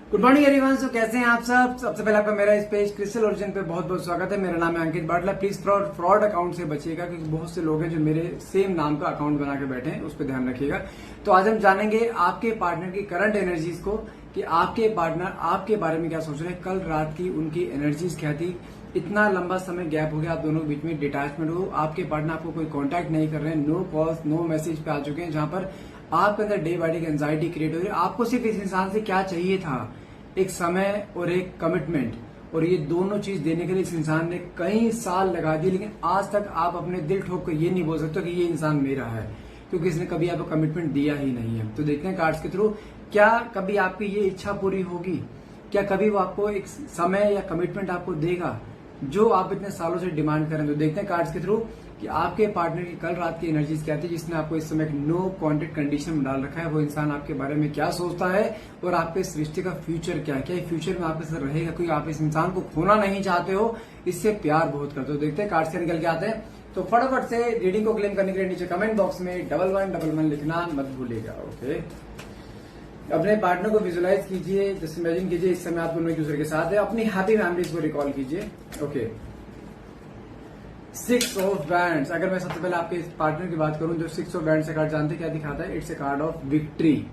Good morning everyone. सो कैसे हैं आप सब। सबसे पहले आपका मेरा इस पेज क्रिस्टल ओरिजिन पे बहुत बहुत स्वागत है। मेरा नाम है अंकित बाटला। प्लीज फ्रॉड अकाउंट से बचिएगा, क्योंकि बहुत से लोग हैं जो मेरे सेम नाम का अकाउंट बना के बैठे हैं, उस पर ध्यान रखिएगा। तो आज हम जानेंगे आपके पार्टनर की करंट एनर्जीज को, कि आपके पार्टनर आपके बारे में क्या सोच रहे हैं। कल रात की उनकी एनर्जीज क्या थी। इतना लंबा समय गैप हो गया, आप दोनों के बीच में डिटैचमेंट हो, आपके पार्टनर आपको कोई कांटेक्ट नहीं कर रहे हैं, नो कॉल्स नो मैसेज पे आ चुके हैं, जहां पर आपके अंदर day by day anxiety create हो रही है। आपको सिर्फ इस इंसान से क्या चाहिए था, एक समय और एक कमिटमेंट, और ये दोनों चीज देने के लिए इस इंसान ने कई साल लगा दिए, लेकिन आज तक आप अपने दिल ठोक कर ये नहीं बोल सकते कि ये इंसान मेरा है, क्योंकि इसने कभी आपको कमिटमेंट दिया ही नहीं है। तो देखते हैं कार्ड्स के थ्रू क्या कभी आपकी ये इच्छा पूरी होगी, क्या कभी वो आपको एक समय या कमिटमेंट आपको देगा जो आप इतने सालों से डिमांड करें। तो देखते हैं कार्ड्स के थ्रू कि आपके पार्टनर की कल रात की एनर्जीज क्या थी, जिसने आपको इस समय नो कॉन्टेक्ट कंडीशन में डाल रखा है। वो इंसान आपके बारे में क्या सोचता है और आपके इस रिश्ते का फ्यूचर क्या है, क्या फ्यूचर में आपके साथ रहेगा, क्योंकि आप इस इंसान को खोना नहीं चाहते हो, इससे प्यार बहुत करते हो। देखते हैं कार्ड्स से निकल के आते हैं। तो फटाफट से रीडिंग को क्लेम करने के लिए नीचे कमेंट बॉक्स में 1111 लिखना मत भूलिएगा। ओके, अपने पार्टनर को विजुलाइज कीजिए, जस्ट इमेजिन कीजिए इस समय आप दोनों एक दूसरे के साथ है, अपनी हैप्पी मेमोरीज को रिकॉल कीजिए। Okay, 6 of bands. अगर मैं सबसे पहले आपके पार्टनर की बात करूं, जो 6 ऑफ बैंड्स का कार्ड जानते हैं क्या दिखाता है, it's a card of victory.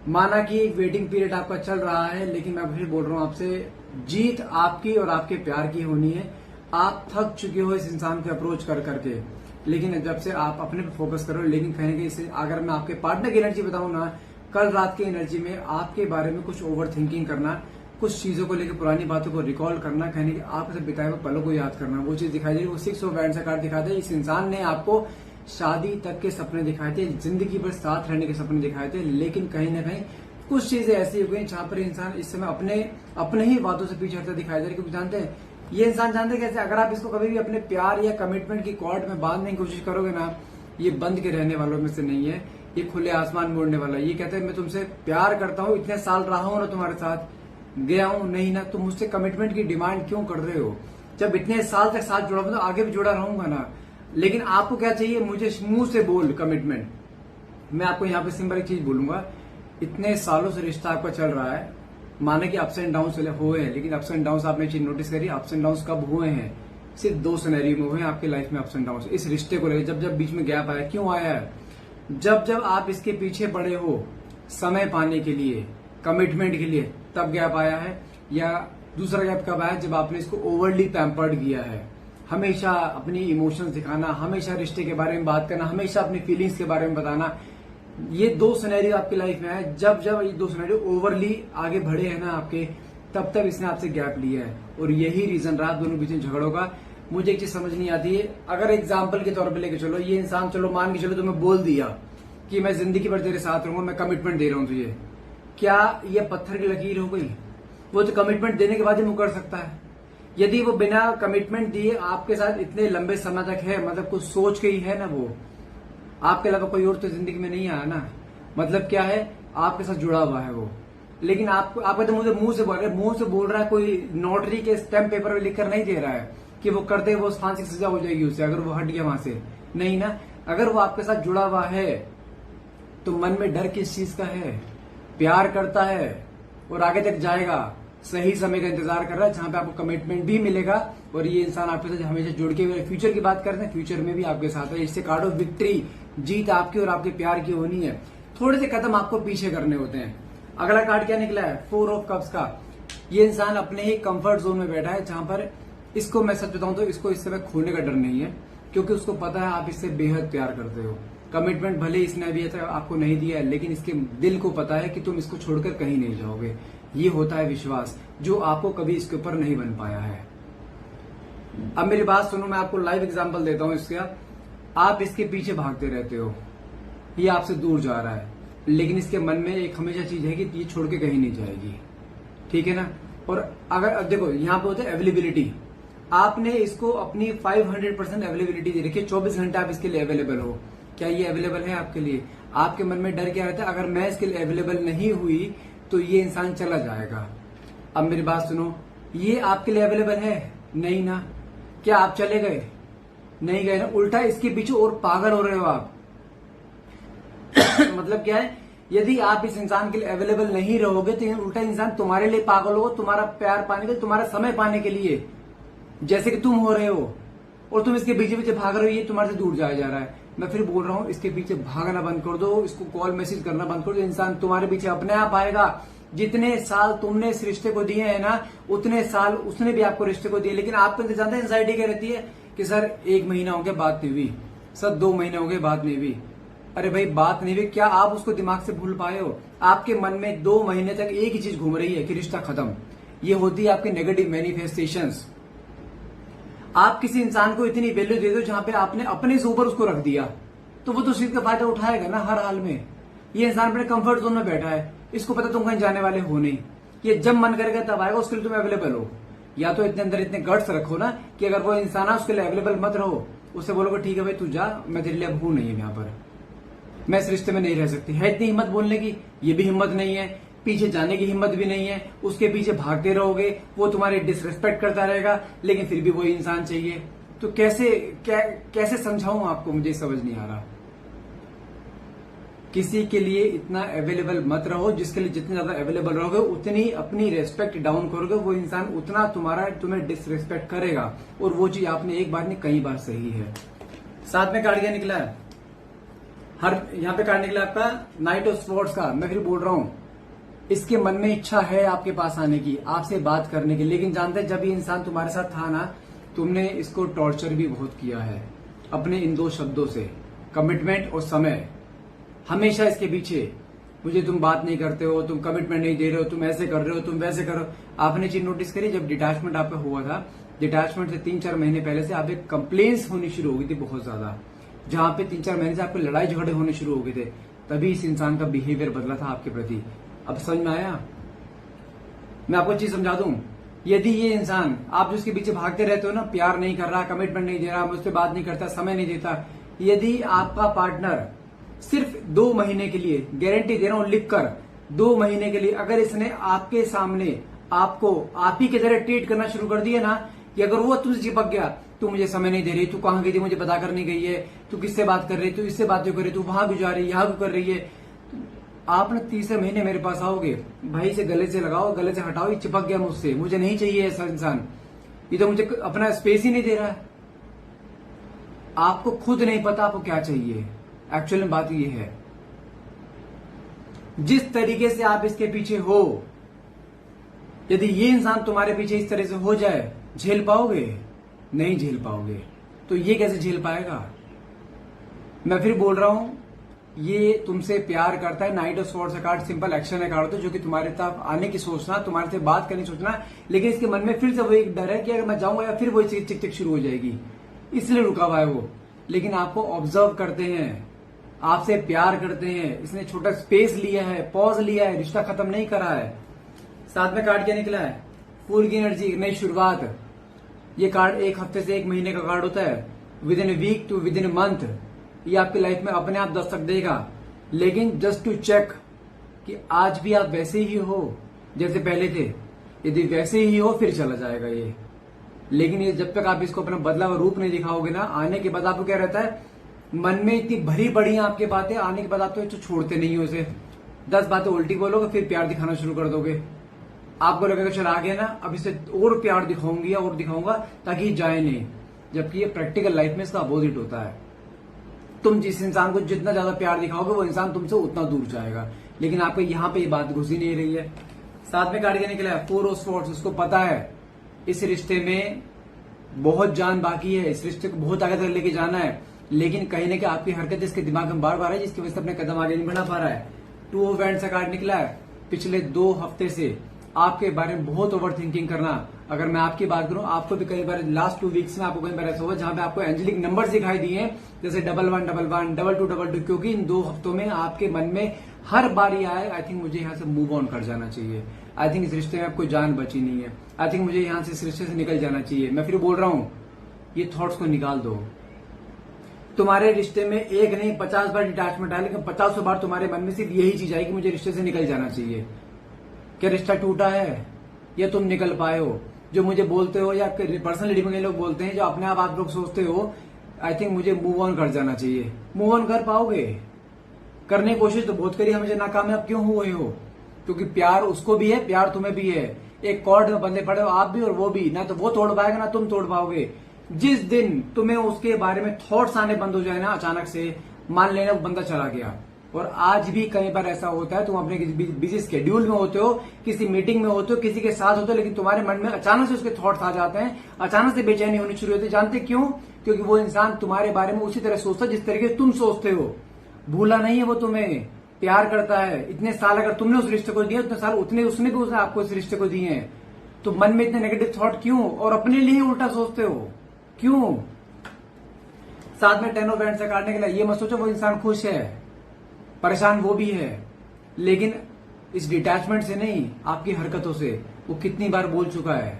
माना कि एक वेटिंग पीरियड आपका चल रहा है, लेकिन मैं फिर बोल रहा हूं आपसे, जीत आपकी और आपके प्यार की होनी है। आप थक चुके हो इस इंसान को अप्रोच कर करके, लेकिन जब से आप अपने पे फोकस करो, लेकिन कहीं ना कहीं अगर मैं आपके पार्टनर की एनर्जी बताऊं ना, कल रात की एनर्जी में आपके बारे में कुछ ओवर थिंकिंग करना, कुछ चीजों को लेकर पुरानी बातों को रिकॉल करना, कहने की आपसे बिताए हुए पलों को याद करना, वो चीज दिखाई दे रही है। वो 6 ऑफ बैंड्स का कार्ड दिखाते हैं। इस इंसान ने आपको शादी तक के सपने दिखाए थे, जिंदगी भर साथ रहने के सपने दिखाए थे, लेकिन कहीं ना कहीं कुछ चीजें ऐसी हो गई जहां पर इंसान इस समय अपने ही बातों से पीछे हटता दिखाई दे रहा है। क्योंकि जानते हैं ये इंसान जानते हैं कैसे, अगर आप इसको कभी भी अपने प्यार या कमिटमेंट की कॉर्ड में बांधने की कोशिश करोगे ना, ये बंद के रहने वालों में से नहीं है, ये खुले आसमान मोड़ने वाला। ये कहते हैं मैं तुमसे प्यार करता हूँ, इतने साल रहा हूं ना तुम्हारे साथ, गया हूं नहीं ना, तुम मुझसे कमिटमेंट की डिमांड क्यों कर रहे हो। जब इतने साल तक साथ जुड़ा हूं तो आगे भी जुड़ा रहूंगा ना, लेकिन आपको क्या चाहिए, मुझे मुंह से बोल कमिटमेंट। मैं आपको यहाँ पे सिंपल एक चीज बोलूंगा, इतने सालों से रिश्ता आपका चल रहा है, माने कि अप्स एंड डाउन हुए हैं, लेकिन अप्स एंड डाउन आपने चीज नोटिस करी, अप्स एंड डाउन कब हुए हैं, सिर्फ 2 सिनेरियो में हुए हैं आपकी लाइफ में अप्स एंड डाउन। इस रिश्ते को लेकर जब बीच में गैप आया, क्यों आया है, जब आप इसके पीछे पड़े हो समय पाने के लिए, कमिटमेंट के लिए, तब गैप आया है। या दूसरा गैप कब आया, जब आपने इसको ओवरली पैम्पर्ड किया है, हमेशा अपनी इमोशंस दिखाना, हमेशा रिश्ते के बारे में बात करना, हमेशा अपनी फीलिंग्स के बारे में बताना। ये 2 सिनेरियो आपकी लाइफ में है। जब ये 2 सिनेरियो ओवरली आगे बढ़े हैं ना आपके, तब इसने आपसे गैप लिया है, और यही रीजन रहा दोनों बीच में झगड़ों का। मुझे एक चीज समझ नहीं आती है, अगर एग्जाम्पल के तौर पे लेके चलो, ये इंसान चलो मान के चलो तुम्हें बोल दिया कि मैं जिंदगी भर तेरे साथ रहूंगा, मैं कमिटमेंट दे रहा हूं तुझे, क्या ये पत्थर की लकीर हो गई। वो तो कमिटमेंट देने के बाद ही मुकर सकता है। यदि वो बिना कमिटमेंट दिए आपके साथ इतने लंबे समय तक है, मतलब कुछ सोच के ही है ना, वो आपके अलावा कोई और तो जिंदगी में नहीं आया ना, मतलब क्या है, आपके साथ जुड़ा हुआ है वो। लेकिन आप तो मुझे मुंह से बोल रहा है, कोई नोटरी के स्टैम्प पेपर में लिखकर नहीं दे रहा है कि वो करते वो फांसी की सजा हो जाएगी उसे, अगर वो हट गया वहां से, नहीं ना। अगर वो आपके साथ जुड़ा हुआ है तो मन में डर किस चीज का है, प्यार करता है और आगे तक जाएगा, सही समय का इंतजार कर रहा है, जहां पे आपको कमिटमेंट भी मिलेगा, और ये इंसान आपके साथ हमेशा जुड़ के हुए। फ्यूचर की बात करते हैं, फ्यूचर में भी आपके साथ है। इससे कार्ड ऑफ विक्ट्री, जीत आपकी और आपके प्यार की होनी है। थोड़े से कदम आपको पीछे करने होते हैं। अगला कार्ड क्या निकला है, 4 ऑफ कप्स का। ये इंसान अपने ही कंफर्ट जोन में बैठा है, जहां पर इसको मैं सच बताऊं तो इसको इस समय खोने का डर नहीं है, क्योंकि उसको पता है आप इससे बेहद प्यार करते हो। कमिटमेंट भले इसने अभी तक आपको नहीं दिया है, लेकिन इसके दिल को पता है कि तुम इसको छोड़कर कहीं नहीं जाओगे। ये होता है विश्वास, जो आपको कभी इसके ऊपर नहीं बन पाया है। अब मेरी बात सुनो, मैं आपको लाइव एग्जांपल देता हूं इसका। आप इसके पीछे भागते रहते हो, ये आपसे दूर जा रहा है, लेकिन इसके मन में एक हमेशा चीज है कि ये छोड़ के कहीं नहीं जाएगी, ठीक है ना। और अगर अब देखो यहाँ पे होता है अवेलेबिलिटी, आपने इसको अपनी 500% अवेलेबिलिटी दे रखी है, 24 घंटे आप इसके लिए अवेलेबल हो। क्या ये अवेलेबल है आपके लिए? आपके मन में डर क्या रहता है, अगर मैं इसके लिए अवेलेबल नहीं हुई तो ये इंसान चला जाएगा। अब मेरी बात सुनो, ये आपके लिए अवेलेबल है नहीं ना, क्या आप चले गए? नहीं गए ना, उल्टा इसके पीछे और पागल हो रहे हो आप। मतलब क्या है, यदि आप इस इंसान के लिए अवेलेबल नहीं रहोगे तो ये उल्टा इंसान तुम्हारे लिए पागल होगा, तुम्हारा प्यार पाने के लिए, तुम्हारा समय पाने के लिए, जैसे कि तुम हो रहे हो, और तुम इसके पीछे पीछे भाग रहे हो, ये तुम्हारे से दूर जाया जा रहा है। मैं फिर बोल रहा हूं, इसके पीछे भागना बंद कर दो, इसको कॉल मैसेज करना बंद कर दो। इंसान तुम्हारे पीछे अपने आप आएगा। जितने साल तुमने इस रिश्ते को दिए हैं ना, उतने साल उसने भी आपको रिश्ते को दिए। लेकिन आपको इंतजार एंजाइटी क्या रहती है कि सर 1 महीना हो गया बात नहीं हुई, सर 2 महीने हो गए बात नहीं हुई। अरे भाई बात नहीं हुई, क्या आप उसको दिमाग से भूल पाए हो? आपके मन में 2 महीने तक एक ही चीज घूम रही है कि रिश्ता खत्म। ये होती है आपकी नेगेटिव मैनिफेस्टेशंस। आप किसी इंसान को इतनी वैल्यू दे दो जहां पे आपने अपने से ऊपर उसको रख दिया, तो वो तो उस चीज का फायदा उठाएगा ना हर हाल में। ये इंसान अपने कंफर्ट जोन में बैठा है, इसको पता तुम कहीं जाने वाले हो नहीं, ये जब मन करेगा तब आएगा, उसके लिए तुम अवेलेबल हो। या तो इतने अंदर इतने गट्स रखो ना कि अगर वो इंसान है उसके लिए अवेलेबल मत रहो, उससे बोलोगे ठीक है भाई तू जा, मैं तेरे लिए अब हूं नहीं यहाँ पर, मैं इस रिश्ते में नहीं रह सकती। है इतनी हिम्मत बोलने की? ये भी हिम्मत नहीं है, पीछे जाने की हिम्मत भी नहीं है। उसके पीछे भागते रहोगे, वो तुम्हारी डिसरिस्पेक्ट करता रहेगा, लेकिन फिर भी वही इंसान चाहिए। तो कैसे समझाऊं आपको, मुझे समझ नहीं आ रहा। किसी के लिए इतना अवेलेबल मत रहो, जिसके लिए जितने ज्यादा अवेलेबल रहोगे उतनी अपनी रेस्पेक्ट डाउन करोगे, वो इंसान उतना तुम्हें डिसरिस्पेक्ट करेगा। और वो चीज आपने एक बार नहीं कई बार सही है। साथ में कार्ड क्या निकला है? यहाँ पे कार्ड निकला आपका नाइट ऑफ स्वॉर्ड्स का। मैं फिर बोल रहा हूं, इसके मन में इच्छा है आपके पास आने की, आपसे बात करने की, लेकिन जानते हैं जब ये इंसान तुम्हारे साथ था ना, तुमने इसको टॉर्चर भी बहुत किया है अपने इन 2 शब्दों से, कमिटमेंट और समय। हमेशा इसके पीछे, मुझे तुम बात नहीं करते हो, तुम कमिटमेंट नहीं दे रहे हो, तुम ऐसे कर रहे हो, तुम वैसे करो। आपने चीज नोटिस करी, जब डिटैचमेंट आपका हुआ था, डिटैचमेंट से 3-4 महीने पहले से आप एक कंप्लेन्स होनी शुरू हो गई थी बहुत ज्यादा, जहां पे 3-4 महीने से आपको लड़ाई झगड़े होने शुरू हो गए थे। तभी इस इंसान का बिहेवियर बदला था आपके प्रति। अब समझ में आया? मैं आपको चीज समझा दूं, यदि ये इंसान, आप जिसके पीछे भागते रहते हो ना, प्यार नहीं कर रहा, कमिटमेंट नहीं दे रहा, मुझसे बात नहीं करता, समय नहीं देता, यदि आपका पार्टनर सिर्फ 2 महीने के लिए, गारंटी दे रहा हूं लिख कर, 2 महीने के लिए अगर इसने आपके सामने आपको आप ही की तरह ट्रीट करना शुरू कर दिया ना, कि अगर वो तुझसे चिपक गया, तू मुझे समय नहीं दे रही, तू कहां गई थी मुझे पता करनी गई है, तू किससे बात कर रही, तू इससे बात क्यों कर रही, तू वहां क्यों जा रही, यहां क्यों कर रही है, आप ना 3 महीने मेरे पास आओगे, भाई से गले से लगाओ, गले से हटाओ, ये चिपक गया मुझसे, मुझे नहीं चाहिए ऐसा इंसान, ये तो मुझे अपना स्पेस ही नहीं दे रहा है। आपको खुद नहीं पता आपको क्या चाहिए। एक्चुअल में बात ये है, जिस तरीके से आप इसके पीछे हो, यदि ये इंसान तुम्हारे पीछे इस तरह से हो जाए, झेल पाओगे? नहीं झेल पाओगे। तो ये कैसे झेल पाएगा? मैं फिर बोल रहा हूं, ये तुमसे प्यार करता है। नाइट ऑफ स्वॉर्ड्स का कार्ड सिंपल एक्शन है कार्ड, तो जो कि तुम्हारे तरफ आने की सोचना, तुम्हारे से बात करने की सोचना, लेकिन इसके मन में फिर से वो एक डर है कि अगर मैं जाऊंगा या फिर वो चीज चिक चिक शुरू हो जाएगी, इसलिए रुका हुआ है वो। लेकिन आपको ऑब्जर्व करते हैं, आपसे प्यार करते हैं, इसने छोटा स्पेस लिया है, पॉज लिया है, रिश्ता खत्म नहीं करा है। साथ में कार्ड क्या निकला है? फूल की एनर्जी, नई शुरुआत। ये कार्ड 1 हफ्ते से 1 महीने का कार्ड होता है, within a week to within a month. ये आपकी लाइफ में अपने आप दस्तक देगा, लेकिन जस्ट टू चेक कि आज भी आप वैसे ही हो जैसे पहले थे। यदि वैसे ही हो फिर चला जाएगा ये, लेकिन ये जब तक आप इसको अपना बदला हुआ रूप नहीं दिखाओगे ना, आने के बाद आपको क्या रहता है, मन में इतनी भरी पड़ी हैं आपके बातें, आने के बाद आप तो छोड़ते नहीं हो इसे। 10 बातें उल्टी बोलोगे, फिर प्यार दिखाना शुरू कर दोगे। आपको लगेगा चल आ गया ना, अब इसे और प्यार दिखाऊंगी और दिखाऊंगा ताकि जाए नहीं, जबकि ये प्रैक्टिकल लाइफ में इसका अपोजिट होता है। तुम जिस इंसान को जितना ज्यादा प्यार दिखाओगे, वो इंसान तुमसे उतना दूर जाएगा। लेकिन आपको यहाँ पे ये बात घुस ही नहीं रही है। साथ में कार्ड क्या निकला है? 4 ऑफ स्वॉर्ड्स। उसको पता है इस रिश्ते में बहुत जान बाकी है, इस रिश्ते को बहुत आगे तक लेके जाना है, लेकिन कहीं ना कहीं आपकी हरकत इसके दिमाग में बार बार है, जिसकी वजह से अपने कदम आगे नहीं बढ़ा पा रहा है। 2 ऑफ वैंड्स का कार्ड निकला है। पिछले 2 हफ्ते से आपके बारे में बहुत ओवर थिंकिंग करना। अगर मैं आपकी बात करूं, आपको भी कई बार लास्ट 2 वीक्स में आपको कई बार ऐसा हुआ जहां पे आपको एंजेलिक नंबर्स दिखाई दिए हैं, जैसे 1111, 2222, क्योंकि इन 2 हफ्तों में आपके मन में हर बार ये आए, आई थिंक मुझे यहाँ से मूव ऑन कर जाना चाहिए, आई थिंक इस रिश्ते में अब कोई जान बची नहीं है, आई थिंक मुझे यहाँ से इस रिश्ते से निकल जाना चाहिए। मैं फिर बोल रहा हूं, ये थॉट्स को निकाल दो। तुम्हारे रिश्ते में एक नहीं 50 बार डिटैचमेंट आया, लेकिन 50 बार तुम्हारे मन में सिर्फ यही चीज आई कि मुझे रिश्ते से निकल जाना चाहिए। क्या रिश्ता टूटा है या तुम निकल पाए हो? जो मुझे बोलते हो या पर्सनल रीडिंग में लोग बोलते हैं, जो अपने आप लोग सोचते हो, आई थिंक मुझे मूव ऑन कर जाना चाहिए। मूव ऑन कर पाओगे? करने की कोशिश तो बहुत करी, हमेशा नाकामयाब क्यों हुए हो? क्योंकि प्यार उसको भी है, प्यार तुम्हें भी है। एक कॉर्ड में बंधे पड़े हो आप भी और वो भी, ना तो वो तोड़ पाएगा ना तुम तोड़ पाओगे। जिस दिन तुम्हें उसके बारे में थॉट्स आने बंद हो जाए ना अचानक से, मान लेना वो बंदा चला गया। और आज भी कई बार ऐसा होता है, तुम अपने बिजी शेड्यूल में होते हो, किसी मीटिंग में होते हो, किसी के साथ होते हो, लेकिन तुम्हारे मन में अचानक से उसके थॉट्स आ जाते हैं, अचानक से बेचैनी होनी शुरू होती है। जानते क्यों? क्योंकि वो इंसान तुम्हारे बारे में उसी तरह सोचता है जिस तरीके तुम सोचते हो। भूला नहीं है वो, तुम्हें प्यार करता है। इतने साल अगर तुमने उस रिश्ते को दिया, उतने साल उतने उसने भी उसने आपको इस रिश्ते को दिए हैं। तो मन में इतने नेगेटिव थॉट क्यों? और अपने लिए उल्टा सोचते हो क्यों? साथ में 10 ऑफ वैंड्स से काटने के लिए ये मत सोचो वो इंसान खुश है, परेशान वो भी है, लेकिन इस डिटैचमेंट से नहीं, आपकी हरकतों से। वो कितनी बार बोल चुका है,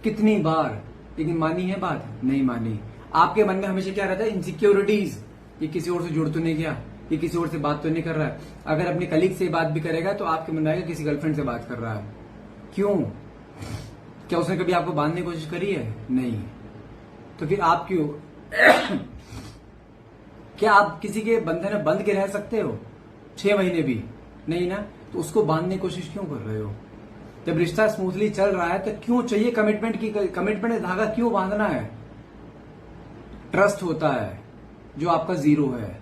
कितनी बार, लेकिन मानी है बात? नहीं मानी। आपके मन में हमेशा क्या रहता है? इनसिक्योरिटीज। ये किसी और से जुड़ तो नहीं गया, ये किसी और से बात तो नहीं कर रहा है। अगर अपनी कलीग से बात भी करेगा तो आपके मन में आएगा किसी गर्लफ्रेंड से बात कर रहा है। क्यों? क्या उसने कभी आपको बांधने की कोशिश करी है? नहीं। तो फिर आप क्यों? क्या आप किसी के बंधन में बंध के रह सकते हो 6 महीने भी? नहीं ना। तो उसको बांधने की कोशिश क्यों कर रहे हो? जब रिश्ता स्मूथली चल रहा है तो क्यों चाहिए कमिटमेंट की? कमिटमेंट का धागा क्यों बांधना है? ट्रस्ट होता है जो आपका 0 है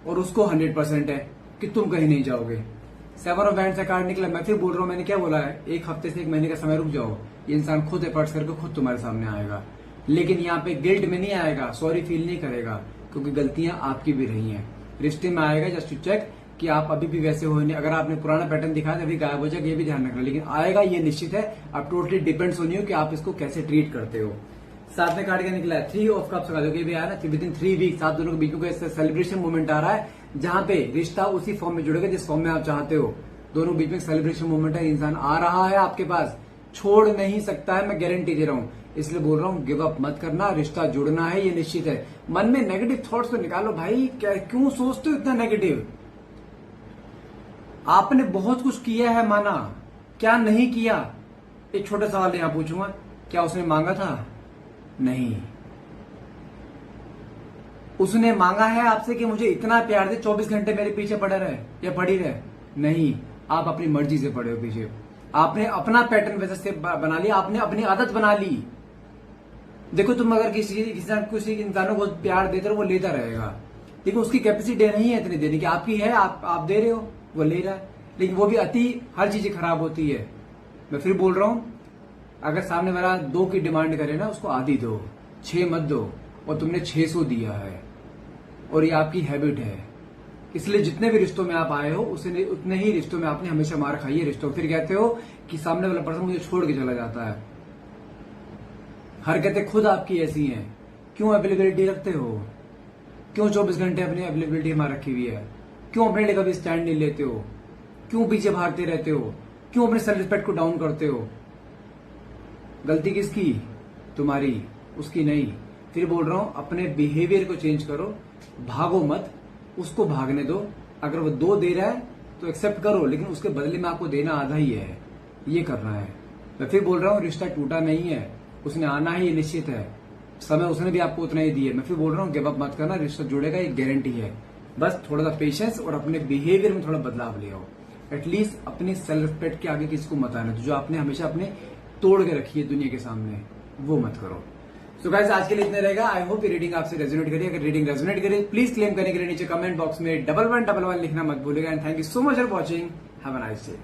और उसको 100% है कि तुम कहीं नहीं जाओगे। 7 ऑफ वैंड्स से कार्ड निकला। मैं फिर बोल रहा हूं, मैंने क्या बोला है? 1 हफ्ते से 1 महीने का समय रुक जाओ, ये इंसान खुद एफर्ट्स करके खुद तुम्हारे सामने आएगा। लेकिन यहाँ पे गिल्ट में नहीं आएगा, सॉरी फील नहीं करेगा, क्योंकि गलतियां आपकी भी रही हैं। रिश्ते में आएगा जस्ट टू चेक कि आप अभी भी वैसे हो नहीं। अगर आपने पुराना पैटर्न दिखाया तो अभी गायब हो जाएगा, ये भी ध्यान रखना। लेकिन आएगा ये निश्चित है। आप टोटली डिपेंड्स ऑन यू कि आप इसको कैसे ट्रीट करते हो। साथ में कार्ड क्या निकला है? 3 ऑफ कप्स का जो भी आया ना, विद इन 3 वीक आप दोनों के बीच में सेलिब्रेशन मोमेंट आ रहा है, जहां पे रिश्ता उसी फॉर्म में जुड़ेगा जिस फॉर्म में आप चाहते हो। दोनों बीच में सेलिब्रेशन मोमेंट है। इंसान आ रहा है आपके पास, छोड़ नहीं सकता है, मैं गारंटी दे रहा हूं। इसलिए बोल रहा हूं गिव अप मत करना, रिश्ता जुड़ना है, ये निश्चित है। मन में नेगेटिव थॉट्स तो निकालो भाई, क्यों सोचते हो इतना नेगेटिव? आपने बहुत कुछ किया है, माना, क्या नहीं किया? एक छोटा सवाल यहां पूछूंगा, क्या उसने मांगा था? नहीं। उसने मांगा है आपसे कि मुझे इतना प्यार दे, 24 घंटे मेरे पीछे पड़े रहे या पड़ी रहे? नहीं। आप अपनी मर्जी से पड़े हो पीछे। आपने अपना पैटर्न वैसे से बना लिया, आपने अपनी आदत बना ली। देखो, तुम अगर किसी इंसानों को प्यार देते रहो, वो लेता रहेगा, लेकिन उसकी कैपेसिटी नहीं है इतनी देने की। आपकी है, आप दे रहे हो, वो ले रहा है, लेकिन वो भी अति, हर चीज खराब होती है। मैं फिर बोल रहा हूं, अगर सामने वाला 2 की डिमांड करे ना, उसको आधी दो, 6 मत दो। और तुमने 600 दिया है और ये आपकी हैबिट है। इसलिए जितने भी रिश्तों में आप आए हो उतने ही रिश्तों में आपने हमेशा मार खाई है रिश्तों। फिर कहते हो कि सामने वाला पर्सन मुझे छोड़ के चला जाता है। हरकतें खुद आपकी ऐसी हैं। क्यों अवेलेबिलिटी रखते हो? क्यों 24 घंटे अपनी अवेलेबिलिटी हमारी रखी हुई है? क्यों अपने लिए कभी स्टैंड नहीं लेते हो? क्यों पीछे भागते रहते हो? क्यों अपने सेल्फ रिस्पेक्ट को डाउन करते हो? गलती किसकी? तुम्हारी, उसकी नहीं। फिर बोल रहा हूं, अपने बिहेवियर को चेंज करो, भागो मत, उसको भागने दो। अगर वो 2 दे रहा है तो एक्सेप्ट करो, लेकिन उसके बदले में आपको देना आधा ही है, ये करना है। मैं फिर बोल रहा हूं, रिश्ता टूटा नहीं है, उसने आना है, ये निश्चित है। समय उसने भी आपको उतना ही दिया। मैं फिर बोल रहा हूं, गिव अप मत करना, रिश्ता जुड़ेगा, ये गारंटी है। बस थोड़ा सा पेशेंस और अपने बिहेवियर में थोड़ा बदलाव ले आओ। एटलीस्ट अपने सेल्फ रिस्पेक्ट के आगे किसी को मत आना, जो आपने हमेशा अपने तोड़ के रखी है दुनिया के सामने, वो मत करो। सो गाइस, आज के लिए इतना रहेगा। आई होप ये रीडिंग आपसे रेजोनेट करिए। अगर रीडिंग रेजोनेट करे, प्लीज क्लेम करने के लिए नीचे कमेंट बॉक्स में 1111 लिखना मत भूलिएगा। And thank you so much for watching. Have a nice day.